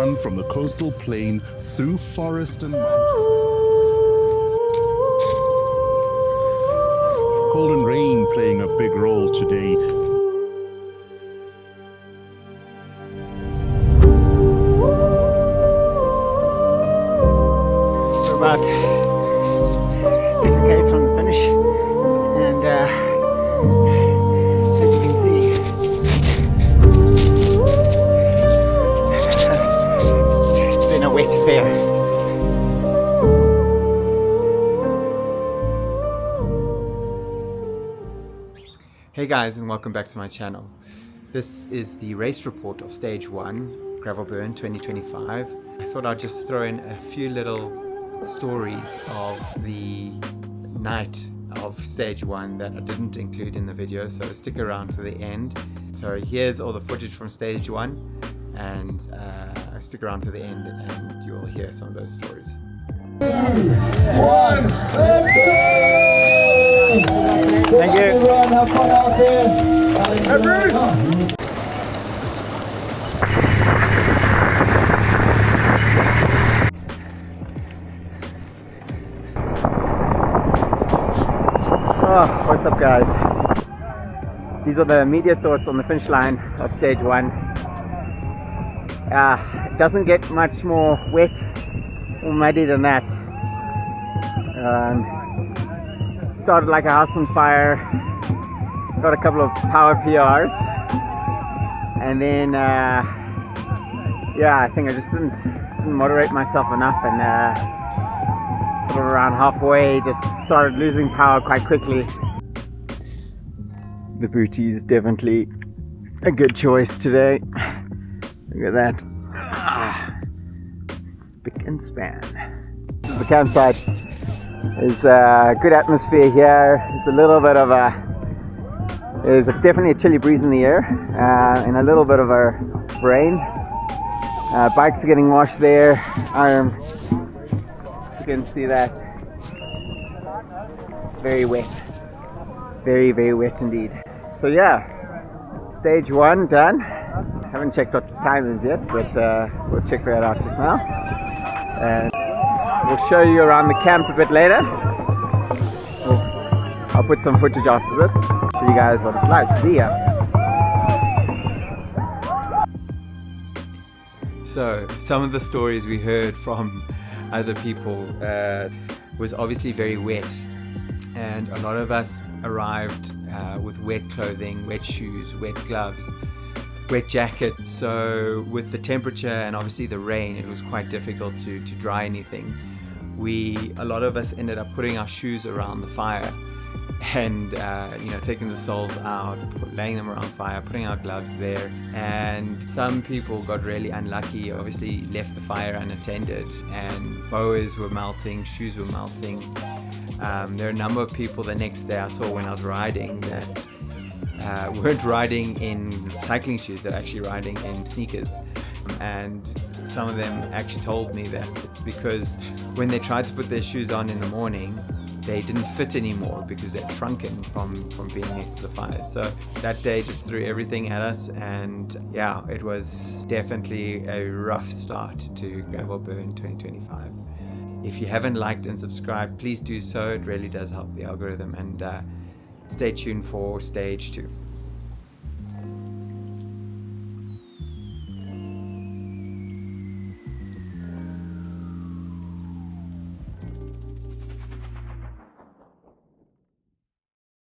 run from the coastal plain through forest and mountain. Cold and rain playing a big role today. We're about 6k from the finish, and as you can see, it's been a wet fair. Hey guys, and welcome back to my channel. This is the race report of stage 1, Gravel Burn 2025. I thought I'd just throw in a few little stories of the night of stage 1 that I didn't include in the video, so stick around to the end. So here's all the footage from stage 1, and stick around to the end and you'll hear some of those stories. 2, 1, let's go! Thank you. Have fun out there. Oh, what's up guys? These are the media thoughts on the finish line of stage 1. It doesn't get much more wet or muddy than that. Started like a house on fire, got a couple of power PRs, and then I think I just didn't moderate myself enough, and sort of around halfway just started losing power quite quickly. The booty is definitely a good choice today. Look at that. Spick and span. This is the campsite. There's a good atmosphere here. There's a little bit of there's definitely a chilly breeze in the air, and a little bit of a rain. Bikes are getting washed there. You can see that. Very wet. Very, very wet indeed. So yeah, stage 1 done. Haven't checked what the time is yet, but we'll check that out just now. And we'll show you around the camp a bit later. I'll put some footage after this. Show you guys what it's like. See ya. So some of the stories we heard from other people was obviously very wet, and a lot of us arrived with wet clothing, wet shoes, wet gloves, wet jacket. So with the temperature and obviously the rain, it was quite difficult to dry anything. A lot of us ended up putting our shoes around the fire and taking the soles out, laying them around fire, putting our gloves there. And some people got really unlucky, obviously left the fire unattended, and boas were melting, shoes were melting. There are a number of people the next day I saw when I was riding that weren't riding in cycling shoes, they're actually riding in sneakers. And some of them actually told me that it's because when they tried to put their shoes on in the morning, they didn't fit anymore because they'd shrunken from being next to the fire. So that day just threw everything at us, and yeah, it was definitely a rough start to Gravel Burn 2025. If you haven't liked and subscribed, please do so. It really does help the algorithm, and stay tuned for stage 2.